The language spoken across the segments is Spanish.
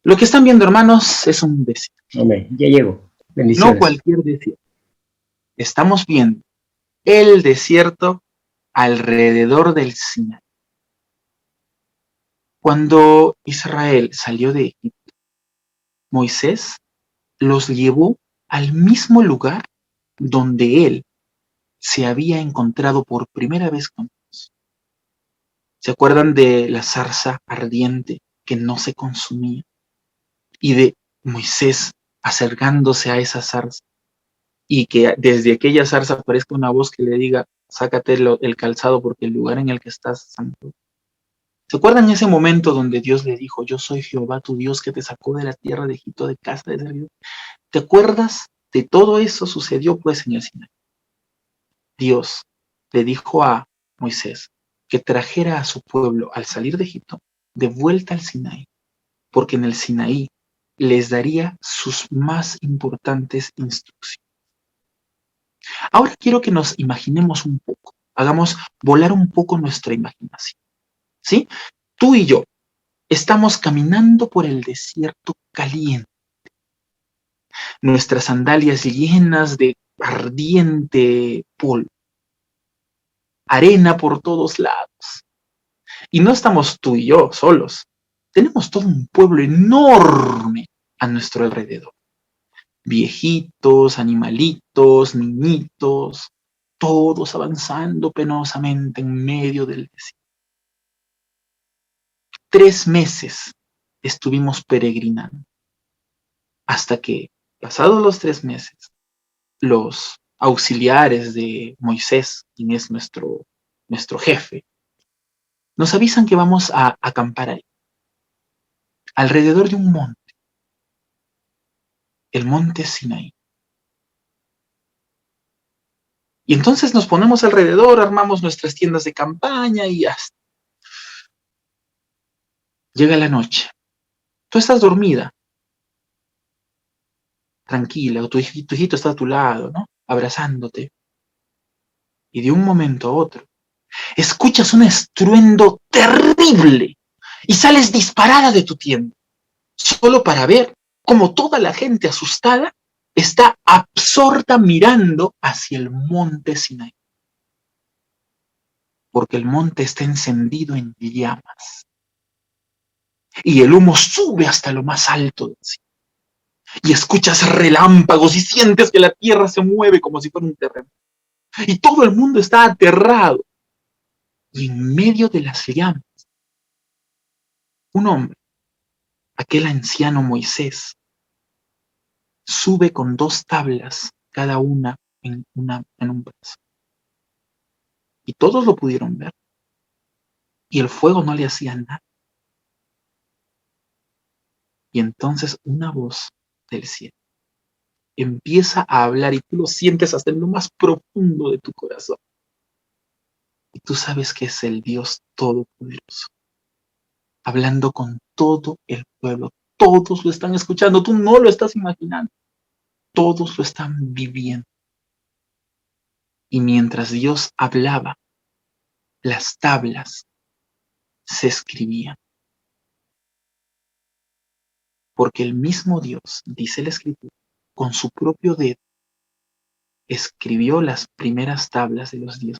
Lo que están viendo, hermanos, es un desierto. Hombre, ya llego. Bendiciones. No cualquier desierto. Estamos viendo el desierto alrededor del Sinaí. Cuando Israel salió de Egipto, Moisés los llevó al mismo lugar donde él se había encontrado por primera vez con Dios. ¿Se acuerdan de la zarza ardiente que no se consumía? Y de Moisés acercándose a esa zarza y que desde aquella zarza aparezca una voz que le diga, sácate el calzado porque el lugar en el que estás es santo. ¿Se acuerdan ese momento donde Dios le dijo, yo soy Jehová tu Dios que te sacó de la tierra de Egipto de casa de servidumbre? ¿Te acuerdas de todo eso? Sucedió pues en el Sinaí. Dios le dijo a Moisés que trajera a su pueblo al salir de Egipto de vuelta al Sinaí, porque en el Sinaí les daría sus más importantes instrucciones. Ahora quiero que nos imaginemos un poco, hagamos volar un poco nuestra imaginación, ¿sí? Tú y yo estamos caminando por el desierto caliente, nuestras sandalias llenas de ardiente polvo, arena por todos lados. Y no estamos tú y yo solos, tenemos todo un pueblo enorme a nuestro alrededor. Viejitos, animalitos, niñitos, todos avanzando penosamente en medio del desierto. 3 meses estuvimos peregrinando, hasta que, pasados los 3 meses, los auxiliares de Moisés, quien es nuestro jefe, nos avisan que vamos a acampar ahí, alrededor de un monte, el monte Sinaí. Y entonces nos ponemos alrededor, armamos nuestras tiendas de campaña y hasta llega la noche. Tú estás dormida, tranquila, o tu hijito está a tu lado, ¿no? Abrazándote. Y de un momento a otro, escuchas un estruendo terrible y sales disparada de tu tienda, solo para ver cómo toda la gente asustada está absorta mirando hacia el monte Sinaí. Porque el monte está encendido en llamas. Y el humo sube hasta lo más alto del cielo. Y escuchas relámpagos y sientes que la tierra se mueve como si fuera un terremoto. Y todo el mundo está aterrado. Y en medio de las llamas, un hombre, aquel anciano Moisés, sube con 2 tablas, cada una en un brazo. Y todos lo pudieron ver. Y el fuego no le hacía nada. Y entonces una voz del cielo empieza a hablar y tú lo sientes hasta en lo más profundo de tu corazón. Y tú sabes que es el Dios Todopoderoso, hablando con todo el pueblo. Todos lo están escuchando, tú no lo estás imaginando. Todos lo están viviendo. Y mientras Dios hablaba, las tablas se escribían. Porque el mismo Dios, dice la Escritura, con su propio dedo, escribió las primeras tablas de los 10.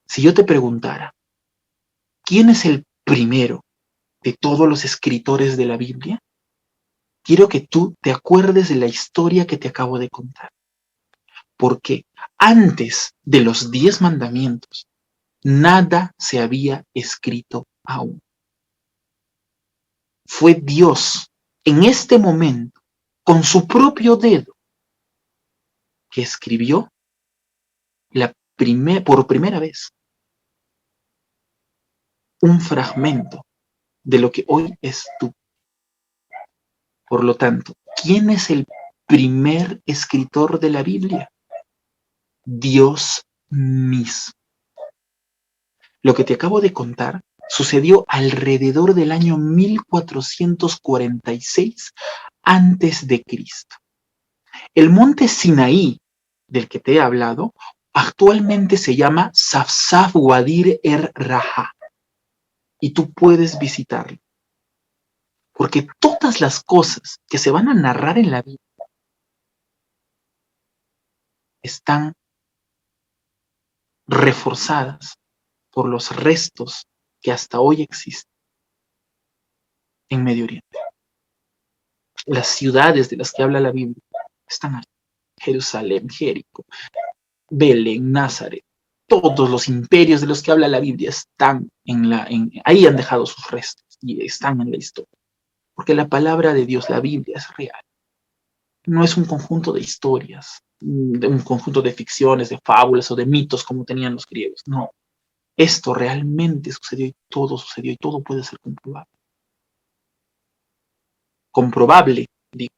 Si yo te preguntara, ¿quién es el primero de todos los escritores de la Biblia? Quiero que tú te acuerdes de la historia que te acabo de contar. Porque antes de los 10 mandamientos, nada se había escrito aún. Fue Dios, en este momento, con su propio dedo, que escribió por primera vez un fragmento de lo que hoy es tú. Por lo tanto, ¿quién es el primer escritor de la Biblia? Dios mismo. Lo que te acabo de contar sucedió alrededor del año 1446 antes de Cristo. El monte Sinaí, del que te he hablado, Actualmente se llama Safsaf Wadir Raha. Y tú puedes visitarlo. Porque todas las cosas que se van a narrar en la Biblia están reforzadas por los restos que hasta hoy existen en Medio Oriente. Las ciudades de las que habla la Biblia están ahí. Jerusalén, Jericó, Belén, Nazaret. Todos los imperios de los que habla la Biblia están ahí han dejado sus restos y están en la historia. Porque la palabra de Dios, la Biblia, es real. No es un conjunto de historias, un conjunto de ficciones, de fábulas o de mitos como tenían los griegos. No. Esto realmente sucedió y todo puede ser comprobable. Comprobable, digo,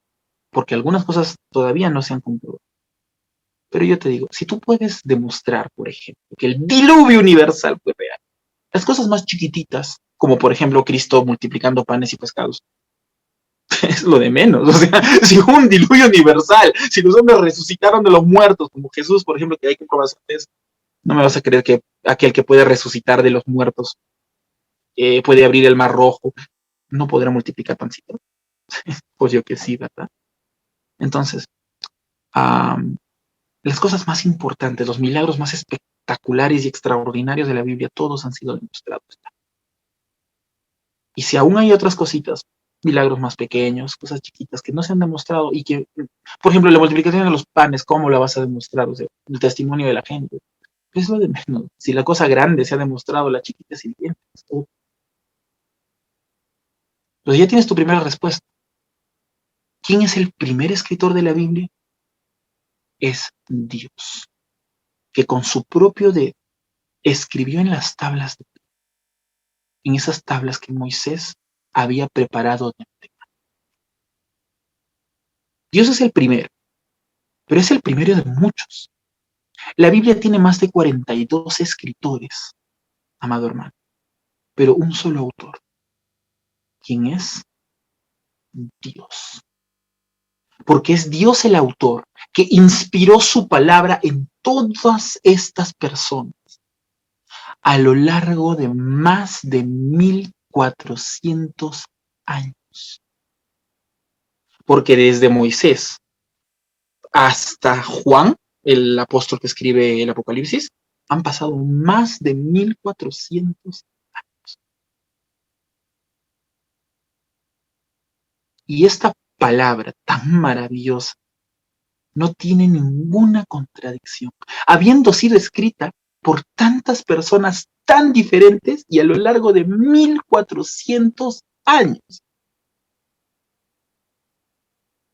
porque algunas cosas todavía no se han comprobado. Pero yo te digo, si tú puedes demostrar, por ejemplo, que el diluvio universal fue real, las cosas más chiquititas, como por ejemplo Cristo multiplicando panes y pescados, es lo de menos. O sea, si hubo un diluvio universal, si los hombres resucitaron de los muertos, como Jesús, por ejemplo, que hay comprobaciones, no me vas a creer que aquel que puede resucitar de los muertos puede abrir el mar rojo, no podrá multiplicar pancitos. Pues yo que sí, ¿verdad? Entonces, las cosas más importantes, los milagros más espectaculares y extraordinarios de la Biblia, todos han sido demostrados. Y si aún hay otras cositas, milagros más pequeños, cosas chiquitas que no se han demostrado y que, por ejemplo, la multiplicación de los panes, ¿cómo la vas a demostrar? O sea, el testimonio de la gente. Es lo de menos. Si la cosa grande se ha demostrado, la chiquita es siguiente. Pues ya tienes tu primera respuesta. ¿Quién es el primer escritor de la Biblia? Es Dios, que con su propio dedo escribió en las tablas, en esas tablas que Moisés había preparado de antemano. Dios es el primero, pero es el primero de muchos. La Biblia tiene más de 42 escritores, amado hermano, pero un solo autor. ¿Quién es? Dios. Porque es Dios el autor que inspiró su palabra en todas estas personas a lo largo de más de 1400 años. Porque desde Moisés hasta Juan, el apóstol que escribe el Apocalipsis, han pasado más de 1400 años. Y esta palabra tan maravillosa no tiene ninguna contradicción, habiendo sido escrita por tantas personas tan diferentes y a lo largo de 1400 años.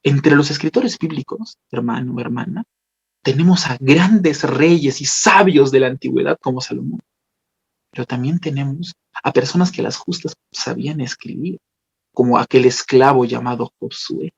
Entre los escritores bíblicos, hermano o hermana, tenemos a grandes reyes y sabios de la antigüedad como Salomón, pero también tenemos a personas que las justas sabían escribir, como aquel esclavo llamado Josué.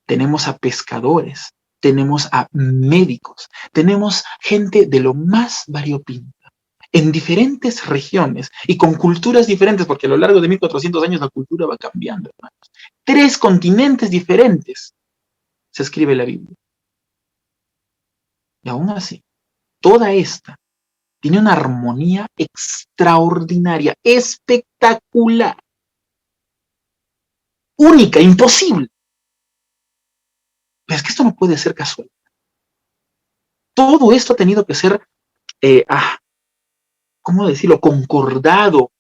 Tenemos a pescadores, tenemos a médicos, tenemos gente de lo más variopinta, en diferentes regiones y con culturas diferentes, porque a lo largo de 1400 años la cultura va cambiando, hermanos. 3 continentes diferentes se escribe la Biblia. Y aún así, toda esta tiene una armonía extraordinaria, espectacular, única, imposible. Pero es que esto no puede ser casual. Todo esto ha tenido que ser, ¿cómo decirlo?, concordado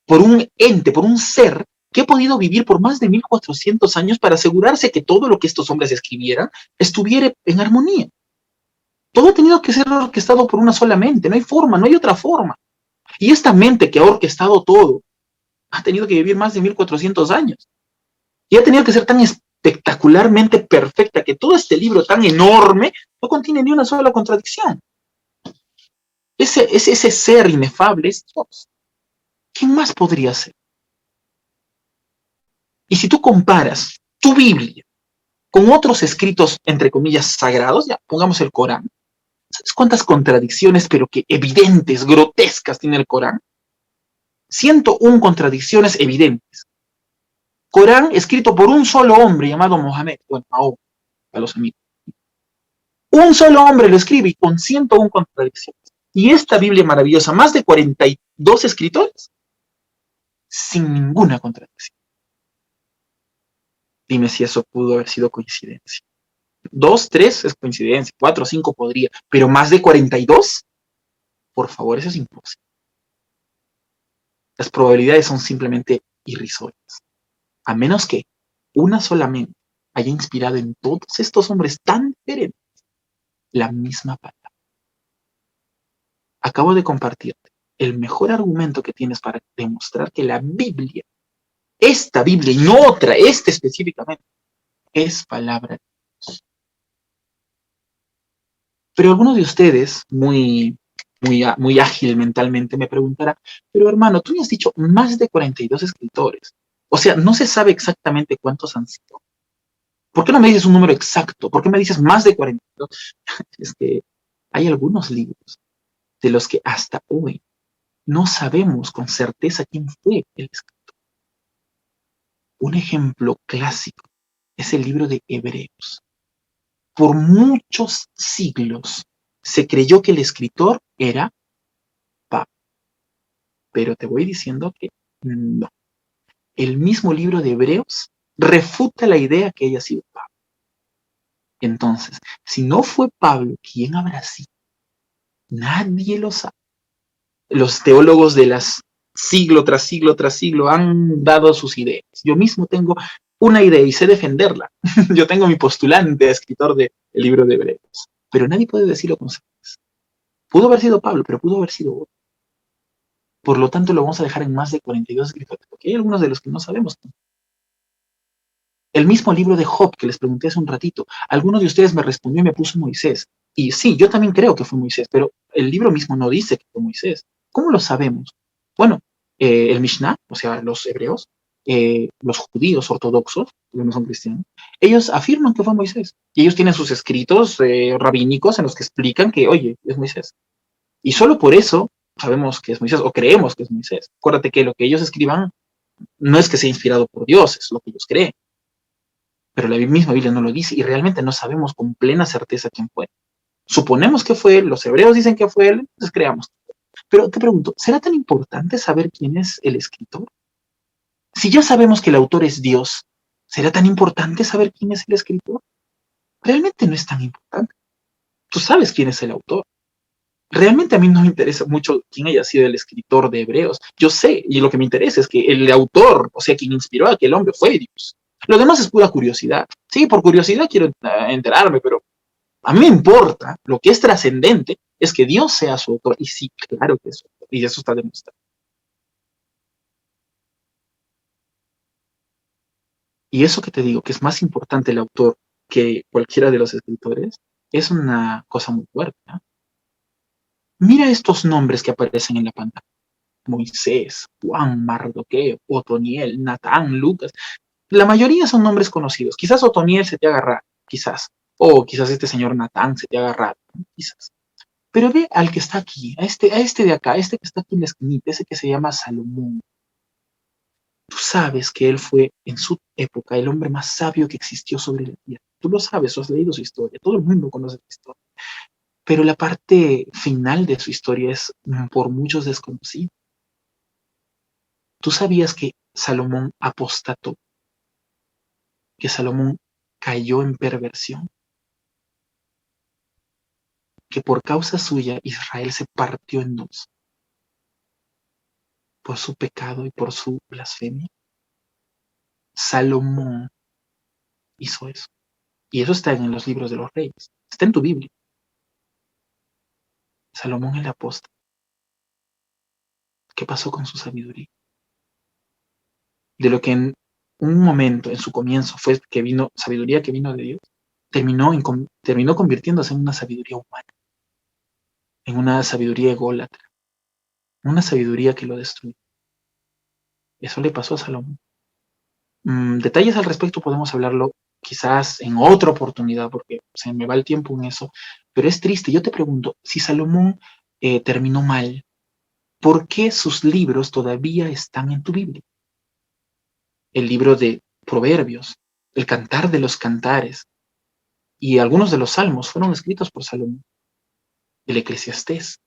por un ente, por un ser que ha podido vivir por más de 1400 años para asegurarse que todo lo que estos hombres escribieran estuviera en armonía. Todo ha tenido que ser orquestado por una sola mente, no hay forma, no hay otra forma. Y esta mente que ha orquestado todo ha tenido que vivir más de 1400 años. Y ha tenido que ser tan espectacularmente perfecta que todo este libro tan enorme no contiene ni una sola contradicción. Ese ser inefable es Dios. ¿Quién más podría ser? Y si tú comparas tu Biblia con otros escritos, entre comillas, sagrados, ya pongamos el Corán, ¿sabes cuántas contradicciones, pero que evidentes, grotescas tiene el Corán? 101 contradicciones evidentes. Corán escrito por un solo hombre llamado Mohammed, bueno, Mahoma, a los amigos. Un solo hombre lo escribe y con 101 contradicciones. Y esta Biblia maravillosa, más de 42 escritores, sin ninguna contradicción. Dime si eso pudo haber sido coincidencia. 2, 3 es coincidencia, 4, 5 podría, pero más de 42, por favor, eso es imposible. Las probabilidades son simplemente irrisorias. A menos que una solamente haya inspirado en todos estos hombres tan diferentes la misma palabra. Acabo de compartirte el mejor argumento que tienes para demostrar que la Biblia, esta Biblia y no otra, esta específicamente, es palabra de Dios. Pero alguno de ustedes, muy ágil mentalmente, me preguntará, pero hermano, tú me has dicho más de 42 escritores. O sea, no se sabe exactamente cuántos han sido. ¿Por qué no me dices un número exacto? ¿Por qué me dices más de 42? Es que hay algunos libros de los que hasta hoy no sabemos con certeza quién fue el escritor. Un ejemplo clásico es el libro de Hebreos. Por muchos siglos se creyó que el escritor era Pablo, pero te voy diciendo que no. El mismo libro de Hebreos refuta la idea que haya sido Pablo. Entonces, si no fue Pablo, ¿quién habrá sido? Nadie lo sabe. Los teólogos de las siglo tras siglo tras siglo han dado sus ideas. Yo mismo tengo una idea y sé defenderla. Yo tengo mi postulante, escritor del libro de Hebreos. Pero nadie puede decirlo con certeza. Pudo haber sido Pablo, pero pudo haber sido otro. Por lo tanto, lo vamos a dejar en más de 42 escritores, porque hay algunos de los que no sabemos. El mismo libro de Job que les pregunté hace un ratito, alguno de ustedes me respondió y me puso Moisés. Y sí, yo también creo que fue Moisés, pero el libro mismo no dice que fue Moisés. ¿Cómo lo sabemos? Bueno, el Mishnah, o sea, los hebreos, los judíos ortodoxos, que no son cristianos, ellos afirman que fue Moisés. Y ellos tienen sus escritos rabínicos en los que explican que, oye, es Moisés. Y solo por eso sabemos que es Moisés, o creemos que es Moisés. Acuérdate que lo que ellos escriban no es que sea inspirado por Dios, es lo que ellos creen. Pero la misma Biblia no lo dice y realmente no sabemos con plena certeza quién fue. Suponemos que fue él, los hebreos dicen que fue él, entonces creamos. Pero te pregunto, ¿será tan importante saber quién es el escritor? Si ya sabemos que el autor es Dios, ¿será tan importante saber quién es el escritor? Realmente no es tan importante. Tú sabes quién es el autor. Realmente a mí no me interesa mucho quién haya sido el escritor de Hebreos. Yo sé, y lo que me interesa es que el autor, o sea, quien inspiró a aquel hombre fue Dios. Lo demás es pura curiosidad. Sí, por curiosidad quiero enterarme, pero a mí me importa, lo que es trascendente es que Dios sea su autor. Y sí, claro que es su autor. Y eso está demostrado. Y eso que te digo, que es más importante el autor que cualquiera de los escritores, es una cosa muy fuerte, ¿no? Mira estos nombres que aparecen en la pantalla. Moisés, Juan, Mardoqueo, Otoniel, Natán, Lucas. La mayoría son nombres conocidos. Quizás Otoniel se te haga raro, quizás. O quizás este señor Natán se te haga raro, quizás. Pero ve al que está aquí, a este de acá, a este que está aquí en la esquinita, ese que se llama Salomón. Tú sabes que él fue en su época el hombre más sabio que existió sobre la tierra. Tú lo sabes, tú has leído su historia, todo el mundo conoce su historia. Pero la parte final de su historia es por muchos desconocida. Tú sabías que Salomón apostató, que Salomón cayó en perversión, que por causa suya Israel se partió en dos, por su pecado y por su blasfemia. Salomón hizo eso. Y eso está en los libros de los reyes. Está en tu Biblia. Salomón el apóstol. ¿Qué pasó con su sabiduría? De lo que en un momento, en su comienzo, fue que vino sabiduría que vino de Dios, terminó convirtiéndose en una sabiduría humana, en una sabiduría ególatra, una sabiduría que lo destruyó. Eso le pasó a Salomón. Detalles al respecto podemos hablarlo quizás en otra oportunidad, porque se me va el tiempo en eso, pero es triste. Yo te pregunto, si Salomón terminó mal, ¿por qué sus libros todavía están en tu Biblia? El libro de Proverbios, el Cantar de los Cantares Y algunos de los salmos fueron escritos por Salomón. El Eclesiastés.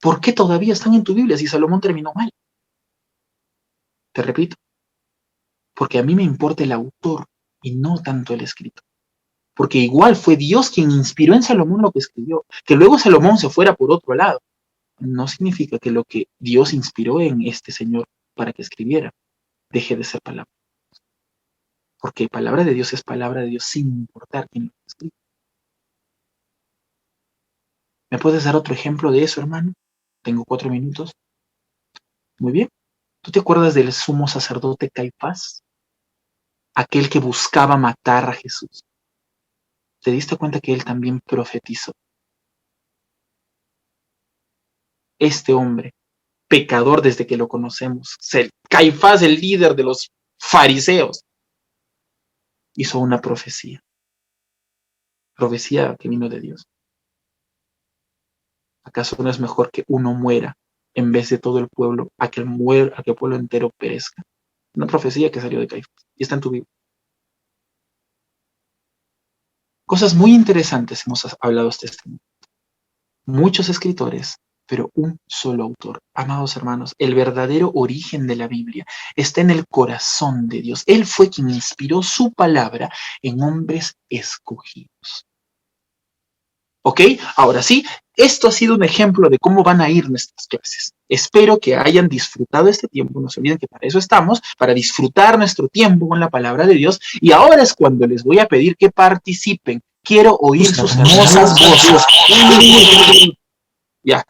¿Por qué todavía están en tu Biblia si Salomón terminó mal? Te repito, porque a mí me importa el autor y no tanto el escritor. Porque igual fue Dios quien inspiró en Salomón lo que escribió. Que luego Salomón se fuera por otro lado, no significa que lo que Dios inspiró en este señor para que escribiera deje de ser palabra. Porque palabra de Dios es palabra de Dios sin importar quién lo escribe. ¿Me puedes dar otro ejemplo de eso, hermano? Tengo 4 minutos. Muy bien. ¿Tú te acuerdas del sumo sacerdote Caifás? Aquel que buscaba matar a Jesús. ¿Te diste cuenta que él también profetizó? Este hombre, pecador desde que lo conocemos, Caifás, el líder de los fariseos, hizo una profecía. Profecía que vino de Dios. ¿Acaso no es mejor que uno muera en vez de todo el pueblo, a que el pueblo entero perezca? Una profecía que salió de Caifás y está en tu Biblia. Cosas muy interesantes hemos hablado este momento. Muchos escritores, pero un solo autor. Amados hermanos, el verdadero origen de la Biblia está en el corazón de Dios. Él fue quien inspiró su palabra en hombres escogidos. ¿Ok? Ahora sí, esto ha sido un ejemplo de cómo van a ir nuestras clases. Espero que hayan disfrutado este tiempo. No se olviden que para eso estamos, para disfrutar nuestro tiempo con la palabra de Dios. Y ahora es cuando les voy a pedir que participen. Quiero oír sus hermosas voces. Ya,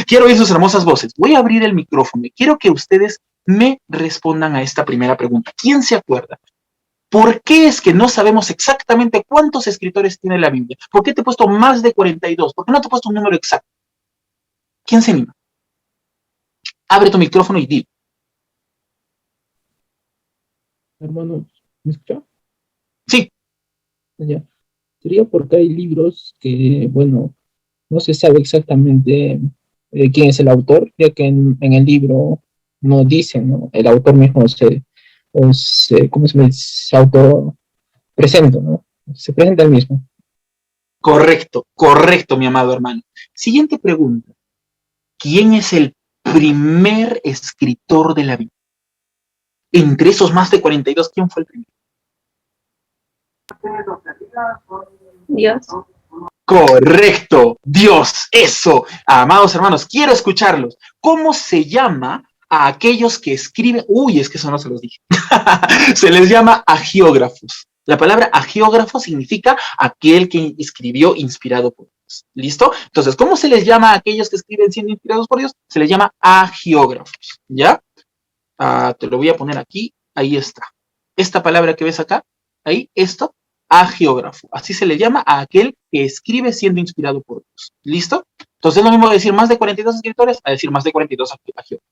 quiero oír sus hermosas voces. Voy a abrir el micrófono y quiero que ustedes me respondan a esta primera pregunta. ¿Quién se acuerda? ¿Por qué es que no sabemos exactamente cuántos escritores tiene la Biblia? ¿Por qué te he puesto más de 42? ¿Por qué no te he puesto un número exacto? ¿Quién se anima? Abre tu micrófono y di. Hermano, ¿me escucha? Sí. Ya. Sería porque hay libros que, bueno, no se sabe exactamente quién es el autor, ya que en el libro no dice, ¿no? El autor mismo ¿cómo se auto presenta, ¿no? Se presenta el mismo. Correcto, correcto, mi amado hermano. Siguiente pregunta. ¿Quién es el primer escritor de la Biblia? Entre esos más de 42, ¿quién fue el primero? Dios. Correcto, Dios, eso. Amados hermanos, quiero escucharlos. ¿Cómo se llama a aquellos que escriben? Uy, es que eso no se los dije. Se les llama agiógrafos. La palabra agiógrafo significa aquel que escribió inspirado por Dios. ¿Listo? Entonces, ¿cómo se les llama a aquellos que escriben siendo inspirados por Dios? Se les llama agiógrafos. ¿Ya? Te lo voy a poner aquí. Ahí está. Esta palabra que ves acá, ahí, esto, agiógrafo. Así se le llama a aquel que escribe siendo inspirado por Dios. ¿Listo? Entonces es lo mismo decir más de 42 escritores a decir más de 42 agiógrafos.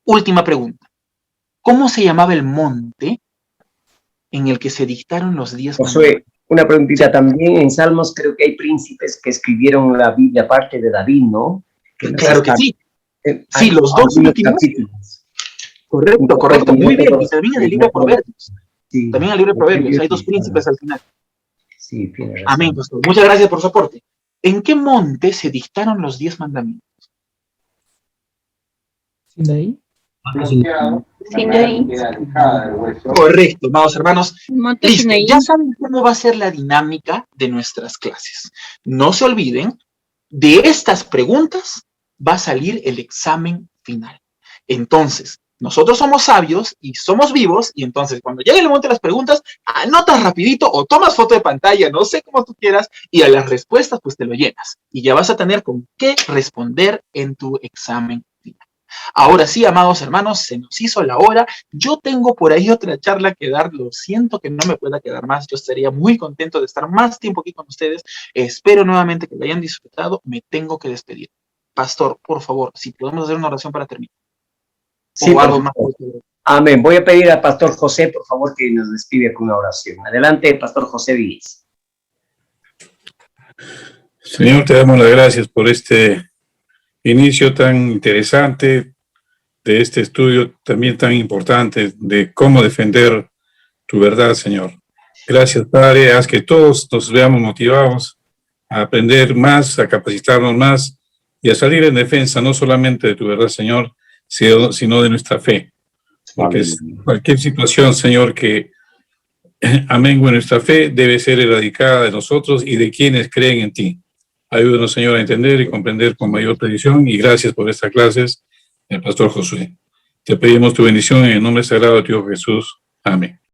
Última pregunta. ¿Cómo se llamaba el monte en el que se dictaron los 10 Josué, una preguntita. También en Salmos creo que hay príncipes que escribieron la Biblia, aparte de David, ¿no? Claro que sí. Sí, los dos últimos. Capítulos. Correcto, correcto. Muy bien. Y también en el libro de Proverbios. Sí, también en el libro de Proverbios. Hay 2 príncipes al final. Sí, tiene razón. Amén, pastor. Muchas gracias por su aporte. ¿En qué monte se dictaron los 10 mandamientos? ¿Sinaí? Sinaí. Correcto, amados hermanos. Monte Listo, Sinaí. ya saben cómo va a ser la dinámica de nuestras clases. No se olviden, de estas preguntas va a salir el examen final. Entonces, nosotros somos sabios y somos vivos, y entonces cuando llegue el momento de las preguntas, anotas rapidito o tomas foto de pantalla, no sé cómo tú quieras, y a las respuestas pues te lo llenas. Y ya vas a tener con qué responder en tu examen final. Ahora sí, amados hermanos, se nos hizo la hora. Yo tengo por ahí otra charla que dar. Lo siento que no me pueda quedar más. Yo estaría muy contento de estar más tiempo aquí con ustedes. Espero nuevamente que lo hayan disfrutado. Me tengo que despedir. Pastor, por favor, si podemos hacer una oración para terminar. Sí, amén. Voy a pedir al pastor José, por favor, que nos despide con una oración. Adelante, pastor José Víez. Señor, te damos las gracias por este inicio tan interesante de este estudio, también tan importante de cómo defender tu verdad, Señor. Gracias, Padre. Haz que todos nos veamos motivados a aprender más, a capacitarnos más y a salir en defensa no solamente de tu verdad, Señor, sino de nuestra fe. Porque es cualquier situación, Señor, que amengue nuestra fe debe ser erradicada de nosotros y de quienes creen en ti. Ayúdanos, Señor, a entender y comprender con mayor precisión, y gracias por estas clases del Pastor Josué. Te pedimos tu bendición en el nombre sagrado de tu Hijo Jesús. Amén.